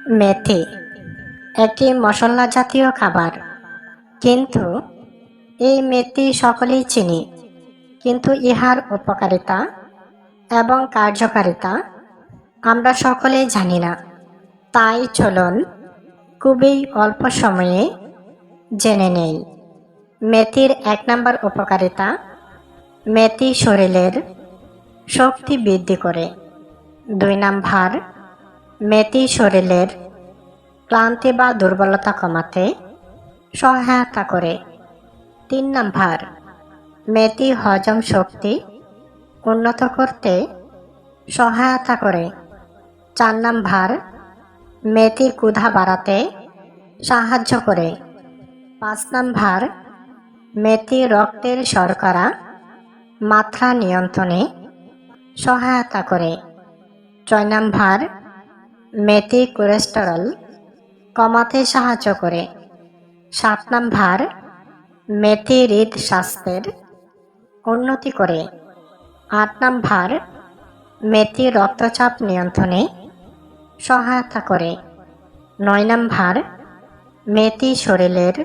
মেথি একটি মশলা জাতীয় খাবার, কিন্তু এই মেথি সকলেই চিনি, কিন্তু ইহার উপকারিতা এবং কার্যকারিতা আমরা সকলেই জানি না। তাই চলুন খুবই অল্প সময়ে জেনে নেই। মেথির 1 নম্বর উপকারিতা, মেথি শরীরের শক্তি বৃদ্ধি করে। 2 নম্বর, মেথি শরীরের ক্লান্তি বা দুর্বলতা কমাতে সহায়তা করে। 3 নম্বর, মেথি হজম শক্তি উন্নত করতে সহায়তা করে। 4 নম্বর, মেথি ক্ষুধা বাড়াতে সাহায্য করে। 5 নম্বর, মেথি রক্তের শর্করা মাত্রা নিয়ন্ত্রণে সহায়তা করে। 6 নম্বর, মেথি কোলেস্টেরল কমাতে সাহায্য করে। 7 নম্বর, মেথি হৃদস্বাস্থ্যের উন্নতি করে। 8 নম্বর, মেথি রক্তচাপ নিয়ন্ত্রণে সহায়তা করে। 9 নম্বর, মেথি শরীরের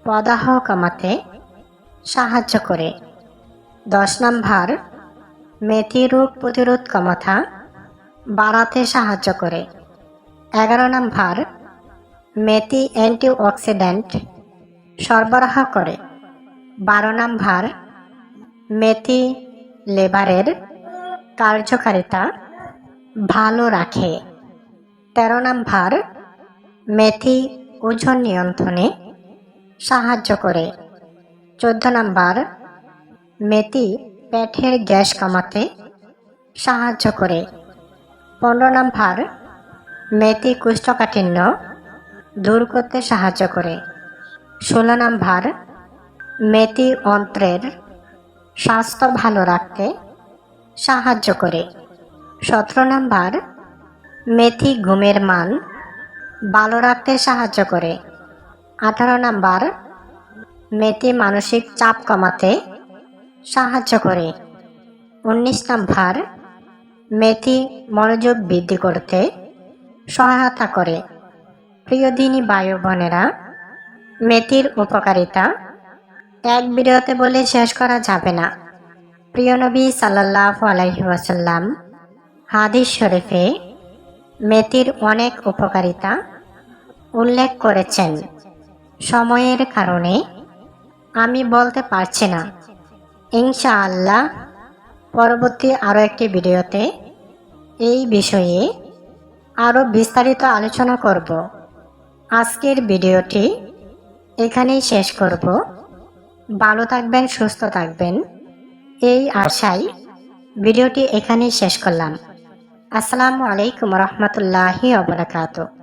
প্রদাহ কমাতে সাহায্য করে। 10 নম্বর, মেথি রোগ প্রতিরোধ ক্ষমতা বাড়াতে সাহায্য করে। 11 নম্বর, মেথি অ্যান্টিঅক্সিডেন্ট সরবরাহ করে। 12 নম্বর, মেথি লিভারের কার্যকারিতা ভালো রাখে। 13 নম্বর, মেথি ওজন নিয়ন্ত্রণে সাহায্য করে। 14 নম্বর, মেথি পেটের গ্যাস কমাতে সাহায্য করে। 15 নম্বর, মেথি কোষ্ঠকাঠিন্য দূর করতে সাহায্য করে। 16 নম্বর, মেথি অন্ত্রের স্বাস্থ্য ভালো রাখতে সাহায্য করে। 17 নম্বর, মেথি ঘুমের মান ভালো রাখতে সাহায্য করে। 18 নম্বর, মেথি মানসিক চাপ কমাতে সাহায্য করে। 19 নম্বর, মেথি মনোযোগ বৃদ্ধি করতে সহায়তা করে। প্রিয় দিনী ভাই ও বোনেরা, মেথির উপকারিতা এক ভিডিওতে বলে শেষ করা যাবে না। প্রিয় নবী সাল্লাল্লাহু আলাইহি ওয়াসাল্লাম হাদিস শরীফে মেথির অনেক উপকারিতা উল্লেখ করেছেন। সময়ের কারণে আমি বলতে পারছি না। ইনশাআল্লাহ পরবর্তী আরও একটি ভিডিওতে এই বিষয়ে আরও বিস্তারিত আলোচনা করব। আজকের ভিডিওটি এখানেই শেষ করব। ভালো থাকবেন, সুস্থ থাকবেন, এই আশায় ভিডিওটি এখানেই শেষ করলাম। আসসালামু আলাইকুম রহমতুল্লাহি ওয়া বারাকাতুহু।